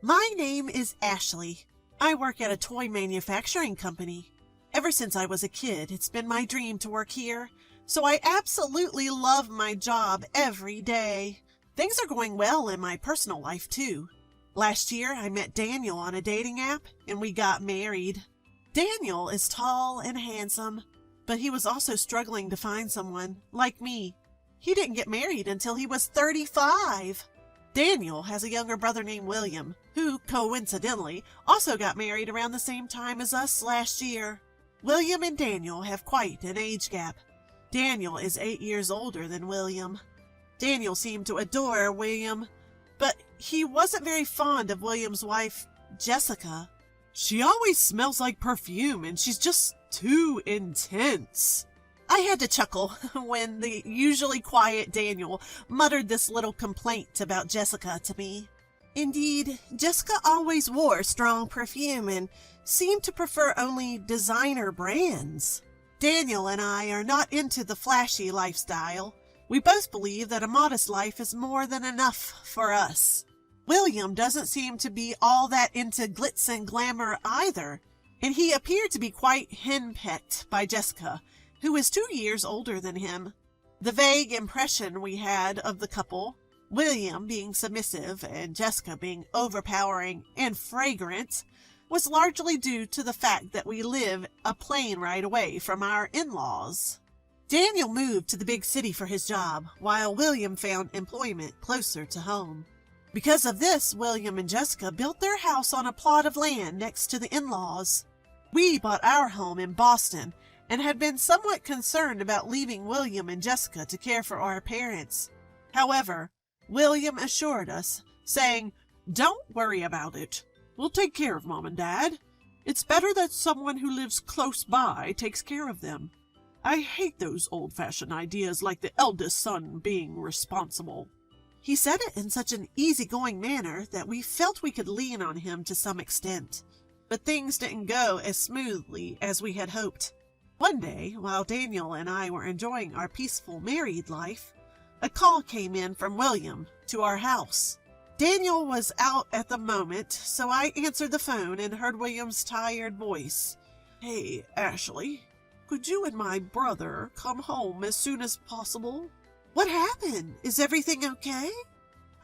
My name is Ashley. I work at a toy manufacturing company. Ever since I was a kid, it's been my dream to work here, so I absolutely love my job every day. Things are going well in my personal life, too. Last year, I met Daniel on a dating app, and we got married. Daniel is tall and handsome, but he was also struggling to find someone, like me. He didn't get married until he was 35. Daniel has a younger brother named William, who, coincidentally, also got married around the same time as us last year. William and Daniel have quite an age gap. Daniel is 8 years older than William. Daniel seemed to adore William, but he wasn't very fond of William's wife, Jessica. She always smells like perfume, and she's just too intense. I had to chuckle when the usually quiet Daniel muttered this little complaint about Jessica to me. Indeed, Jessica always wore strong perfume and seemed to prefer only designer brands. Daniel and I are not into the flashy lifestyle. We both believe that a modest life is more than enough for us. William doesn't seem to be all that into glitz and glamour either, and he appeared to be quite henpecked by Jessica, who is 2 years older than him. The vague impression we had of the couple, William being submissive and Jessica being overpowering and fragrant, was largely due to the fact that we live a plane ride away from our in-laws. Daniel moved to the big city for his job, while William found employment closer to home. Because of this, William and Jessica built their house on a plot of land next to the in-laws. We bought our home in Boston and had been somewhat concerned about leaving William and Jessica to care for our parents. However, William assured us, saying, "Don't worry about it. We'll take care of Mom and Dad. It's better that someone who lives close by takes care of them. I hate those old-fashioned ideas like the eldest son being responsible." He said it in such an easygoing manner that we felt we could lean on him to some extent. But things didn't go as smoothly as we had hoped. One day, while Daniel and I were enjoying our peaceful married life, a call came in from William to our house. Daniel was out at the moment, so I answered the phone and heard William's tired voice. "Hey, Ashley, could you and my brother come home as soon as possible?" "What happened? Is everything okay?"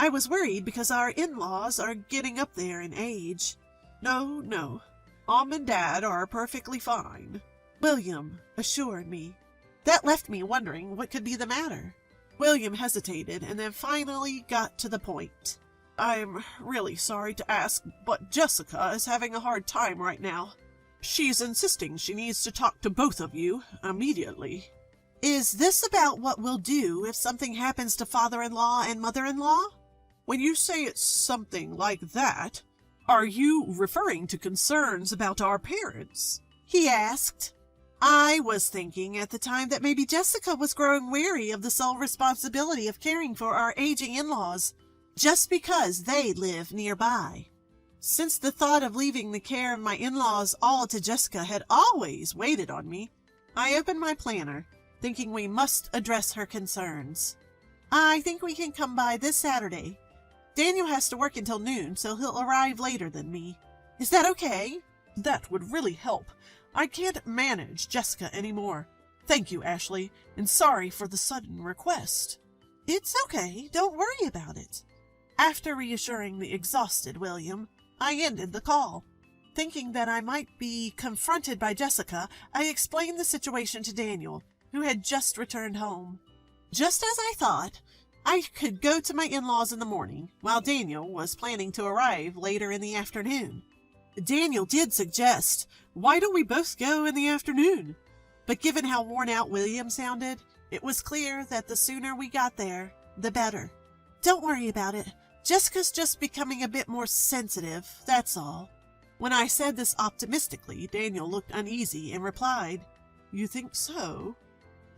I was worried because our in-laws are getting up there in age. No. Mom and Dad are perfectly fine," William assured me. That left me wondering what could be the matter. William hesitated and then finally got to the point. "I'm really sorry to ask, but Jessica is having a hard time right now. She's insisting she needs to talk to both of you immediately." "Is this about what we'll do if something happens to father-in-law and mother-in-law?" "When you say it's something like that, are you referring to concerns about our parents?" he asked. I was thinking at the time that maybe Jessica was growing weary of the sole responsibility of caring for our aging in-laws, just because they live nearby. Since the thought of leaving the care of my in-laws all to Jessica had always weighed on me, I opened my planner, thinking we must address her concerns. "I think we can come by this Saturday. Daniel has to work until noon, so he'll arrive later than me. Is that okay?" "That would really help. I can't manage Jessica anymore. Thank you, Ashley, and sorry for the sudden request." "It's okay. Don't worry about it." After reassuring the exhausted William, I ended the call. Thinking that I might be confronted by Jessica, I explained the situation to Daniel, who had just returned home. Just as I thought, I could go to my in-laws in the morning, while Daniel was planning to arrive later in the afternoon. Daniel did suggest, "Why don't we both go in the afternoon?" But given how worn out William sounded, it was clear that the sooner we got there, the better. "Don't worry about it. Jessica's just becoming a bit more sensitive, that's all." When I said this optimistically, Daniel looked uneasy and replied, "You think so?"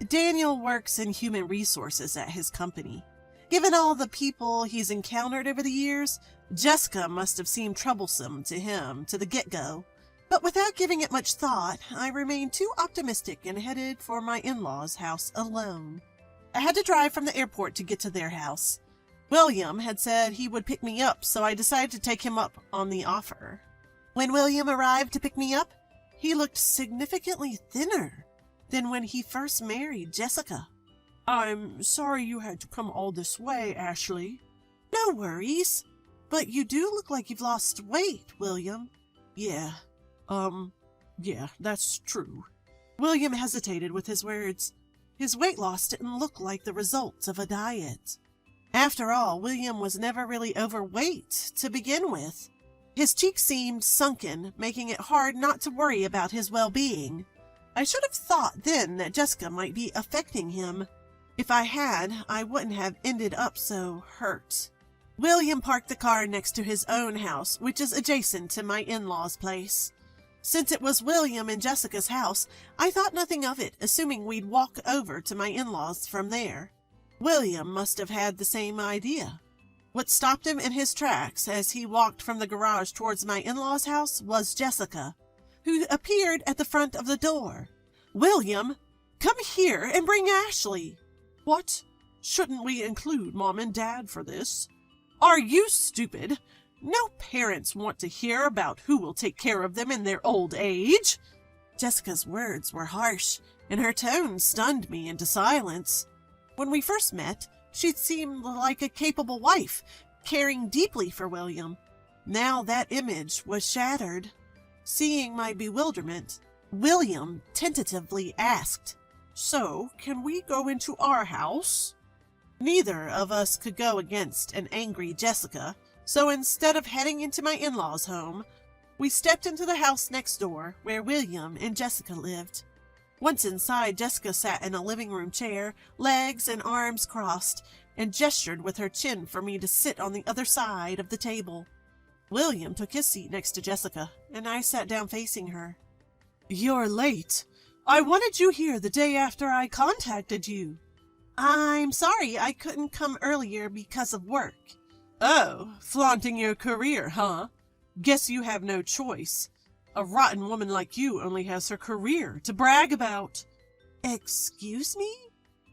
Daniel works in human resources at his company. Given all the people he's encountered over the years, Jessica must have seemed troublesome to him to the get-go. But without giving it much thought, I remained too optimistic and headed for my in-laws' house alone. I had to drive from the airport to get to their house. William had said he would pick me up, so I decided to take him up on the offer. When William arrived to pick me up, he looked significantly thinner than when he first married Jessica. "I'm sorry you had to come all this way, Ashley." "No worries, but you do look like you've lost weight, William." Yeah, that's true." William hesitated with his words. His weight loss didn't look like the results of a diet. After all, William was never really overweight to begin with. His cheeks seemed sunken, making it hard not to worry about his well-being. I should have thought then that Jessica might be affecting him. If I had, I wouldn't have ended up so hurt. William parked the car next to his own house, which is adjacent to my in-laws' place. Since it was William and Jessica's house, I thought nothing of it, assuming we'd walk over to my in-laws from there. William must have had the same idea. What stopped him in his tracks as he walked from the garage towards my in-laws' house was Jessica, who appeared at the front of the door. "William, come here and bring Ashley." "What? Shouldn't we include Mom and Dad for this?" "Are you stupid? No parents want to hear about who will take care of them in their old age." Jessica's words were harsh, and her tone stunned me into silence. When we first met, she'd seemed like a capable wife, caring deeply for William. Now that image was shattered. Seeing my bewilderment, William tentatively asked, "So, can we go into our house?" Neither of us could go against an angry Jessica, so instead of heading into my in-laws' home, we stepped into the house next door where William and Jessica lived. Once inside, Jessica sat in a living room chair, legs and arms crossed, and gestured with her chin for me to sit on the other side of the table. William took his seat next to Jessica, and I sat down facing her. "You're late. I wanted you here the day after I contacted you." "I'm sorry I couldn't come earlier because of work." "Oh, flaunting your career, huh? Guess you have no choice. A rotten woman like you only has her career to brag about." "Excuse me?"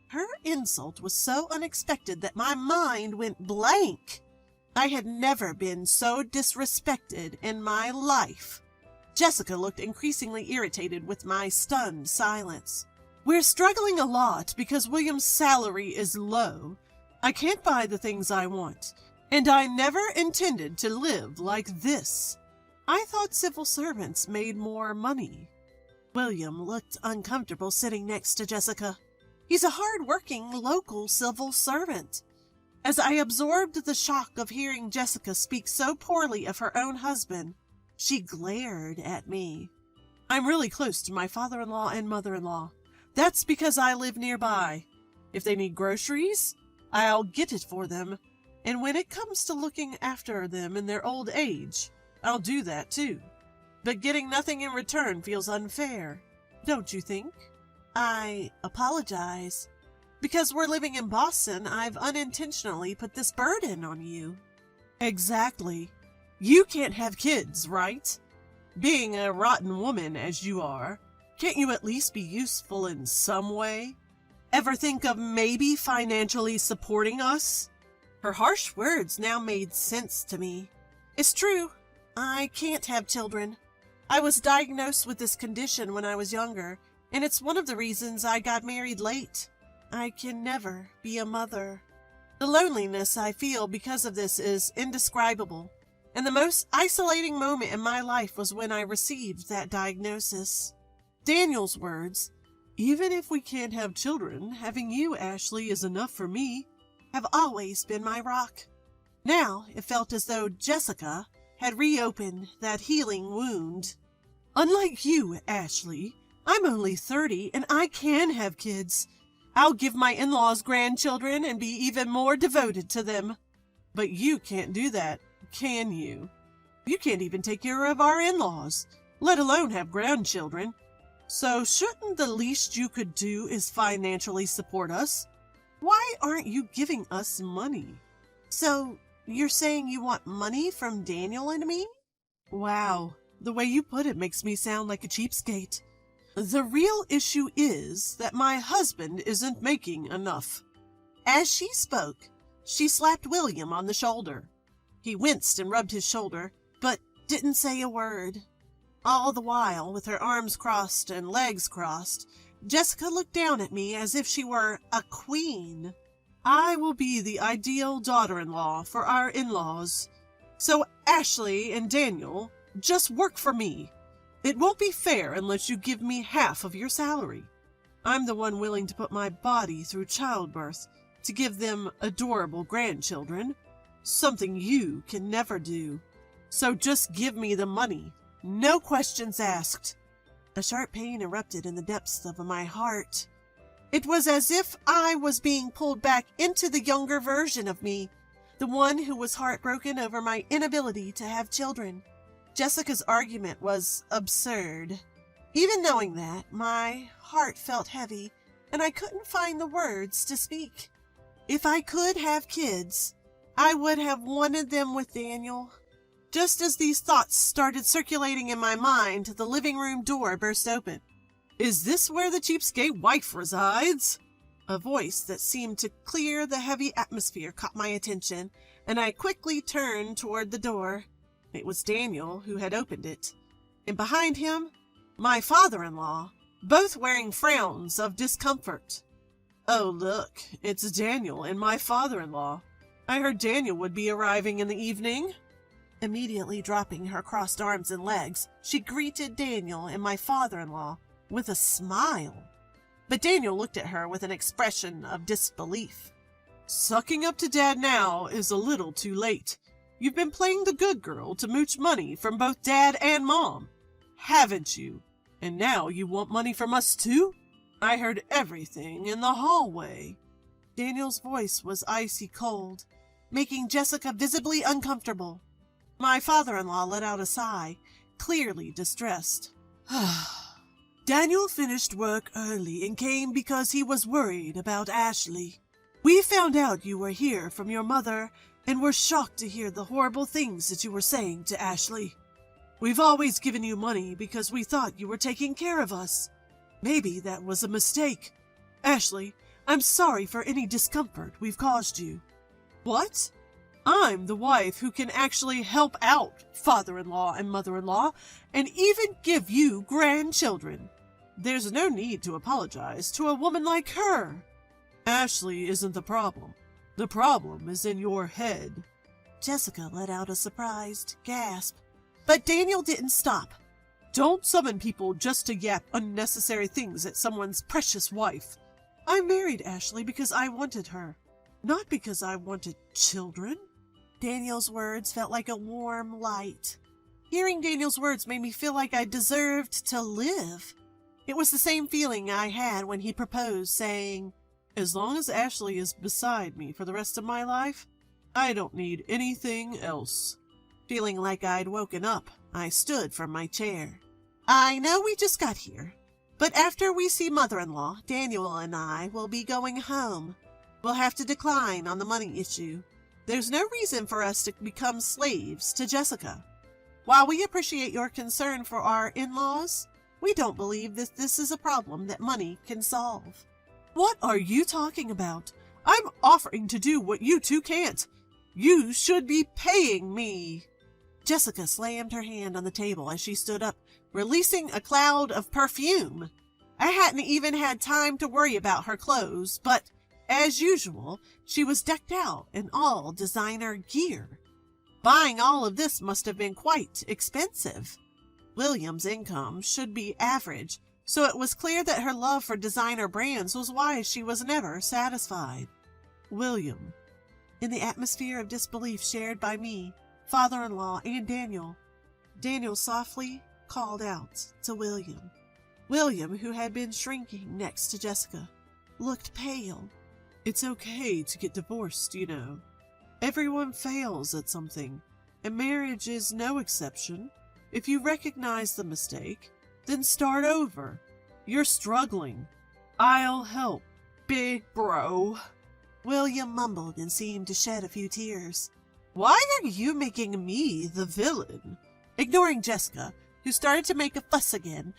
Her insult was so unexpected that my mind went blank. I had never been so disrespected in my life. Jessica looked increasingly irritated with my stunned silence. "We're struggling a lot because William's salary is low. I can't buy the things I want, and I never intended to live like this. I thought civil servants made more money." William looked uncomfortable sitting next to Jessica. He's a hard-working local civil servant. As I absorbed the shock of hearing Jessica speak so poorly of her own husband, she glared at me. "I'm really close to my father-in-law and mother-in-law. That's because I live nearby. If they need groceries, I'll get it for them. And when it comes to looking after them in their old age, I'll do that too. But getting nothing in return feels unfair, don't you think?" "I apologize. Because we're living in Boston, I've unintentionally put this burden on you." "Exactly. You can't have kids, right? Being a rotten woman as you are, can't you at least be useful in some way? Ever think of maybe financially supporting us?" Her harsh words now made sense to me. It's true. I can't have children. I was diagnosed with this condition when I was younger, and it's one of the reasons I got married late. I can never be a mother. The loneliness I feel because of this is indescribable, and the most isolating moment in my life was when I received that diagnosis. Daniel's words, "Even if we can't have children, having you, Ashley, is enough for me," have always been my rock. Now it felt as though Jessica had reopened that healing wound. "Unlike you, Ashley, I'm only 30 and I can have kids. I'll give my in-laws grandchildren and be even more devoted to them. But you can't do that, can you? You can't even take care of our in-laws, let alone have grandchildren. So shouldn't the least you could do is financially support us? Why aren't you giving us money?" "So you're saying you want money from Daniel and me?" Wow, the way you put it makes me sound like a cheapskate. "The real issue is that my husband isn't making enough." As she spoke, she slapped William on the shoulder. He winced and rubbed his shoulder, but didn't say a word. All the while, with her arms crossed and legs crossed, Jessica looked down at me as if she were a queen. I will be the ideal daughter-in-law for our in-laws. So Ashley and Daniel, just work for me. It won't be fair unless you give me half of your salary. I'm the one willing to put my body through childbirth to give them adorable grandchildren, something you can never do. So just give me the money. No questions asked. A sharp pain erupted in the depths of my heart. It was as if I was being pulled back into the younger version of me, the one who was heartbroken over my inability to have children. Jessica's argument was absurd. Even knowing that, my heart felt heavy, and I couldn't find the words to speak. If I could have kids, I would have wanted them with Daniel. Just as these thoughts started circulating in my mind, the living room door burst open. "Is this where the cheapskate wife resides?" A voice that seemed to clear the heavy atmosphere caught my attention, and I quickly turned toward the door. It was Daniel who had opened it, and behind him, my father-in-law, both wearing frowns of discomfort. "Oh, look, it's Daniel and my father-in-law. I heard Daniel would be arriving in the evening." Immediately dropping her crossed arms and legs, she greeted Daniel and my father-in-law with a smile. But Daniel looked at her with an expression of disbelief. "Sucking up to Dad now is a little too late. You've been playing the good girl to mooch money from both Dad and Mom, haven't you? And now you want money from us too? I heard everything in the hallway." Daniel's voice was icy cold, making Jessica visibly uncomfortable. My father-in-law let out a sigh, clearly distressed. "Daniel finished work early and came because he was worried about Ashley. We found out you were here from your mother and were shocked to hear the horrible things that you were saying to Ashley. We've always given you money because we thought you were taking care of us. Maybe that was a mistake. Ashley, I'm sorry for any discomfort we've caused you." "What? I'm the wife who can actually help out father-in-law and mother-in-law and even give you grandchildren. There's no need to apologize to a woman like her. Ashley isn't the problem. The problem is in your head." Jessica let out a surprised gasp, but Daniel didn't stop. "Don't summon people just to yap unnecessary things at someone's precious wife. I married Ashley because I wanted her, not because I wanted children." Daniel's words felt like a warm light. Hearing Daniel's words made me feel like I deserved to live. It was the same feeling I had when he proposed, saying, "As long as Ashley is beside me for the rest of my life, I don't need anything else." Feeling like I'd woken up, I stood from my chair. "I know we just got here, but after we see Mother-in-law, Daniel and I will be going home. We'll have to decline on the money issue. There's no reason for us to become slaves to Jessica. While we appreciate your concern for our in-laws, we don't believe that this is a problem that money can solve." "What are you talking about? I'm offering to do what you two can't. You should be paying me." Jessica slammed her hand on the table as she stood up, releasing a cloud of perfume. I hadn't even had time to worry about her clothes, but as usual, she was decked out in all designer gear. Buying all of this must have been quite expensive. William's income should be average, so it was clear that her love for designer brands was why she was never satisfied. "William." In the atmosphere of disbelief shared by me, father-in-law, and Daniel softly called out to William. William, who had been shrinking next to Jessica, looked pale. "It's okay to get divorced, you know. Everyone fails at something, and marriage is no exception. If you recognize the mistake, then start over. You're struggling. I'll help, big bro." William mumbled and seemed to shed a few tears. "Why are you making me the villain?" Ignoring Jessica, who started to make a fuss again,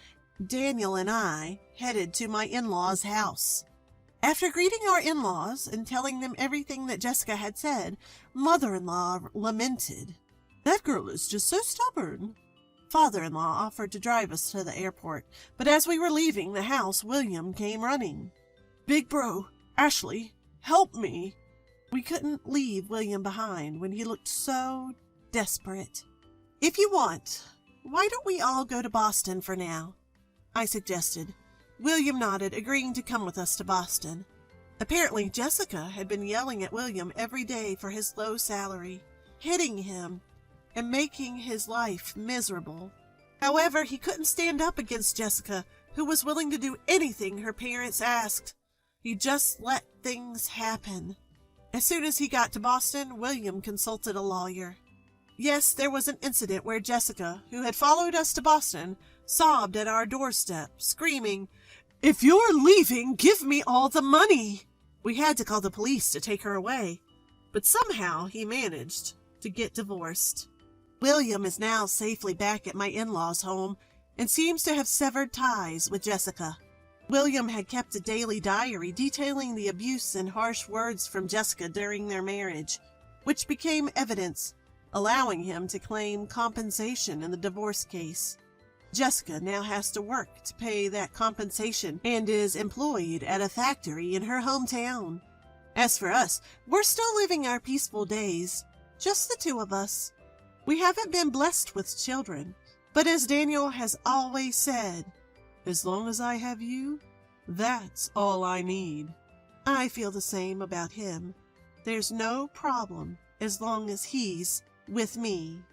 Daniel and I headed to my in-laws' house. After greeting our in-laws and telling them everything that Jessica had said, Mother-in-law lamented, "That girl is just so stubborn." Father-in-law offered to drive us to the airport, but as we were leaving the house, William came running. "Big bro, Ashley, help me." We couldn't leave William behind when he looked so desperate. "If you want, why don't we all go to Boston for now?" I suggested. William nodded, agreeing to come with us to Boston. Apparently, Jessica had been yelling at William every day for his low salary, hitting him, and making his life miserable. However, he couldn't stand up against Jessica, who was willing to do anything her parents asked. He just let things happen. As soon as he got to Boston, William consulted a lawyer. Yes, there was an incident where Jessica, who had followed us to Boston, sobbed at our doorstep, screaming, "If you're leaving, give me all the money." We had to call the police to take her away, but somehow he managed to get divorced. William is now safely back at my in-laws' home and seems to have severed ties with Jessica. William had kept a daily diary detailing the abuse and harsh words from Jessica during their marriage, which became evidence, allowing him to claim compensation in the divorce case. Jessica now has to work to pay that compensation and is employed at a factory in her hometown. As for us, we're still living our peaceful days, just the two of us. We haven't been blessed with children, but as Daniel has always said, "As long as I have you, that's all I need." I feel the same about him. There's no problem as long as he's with me.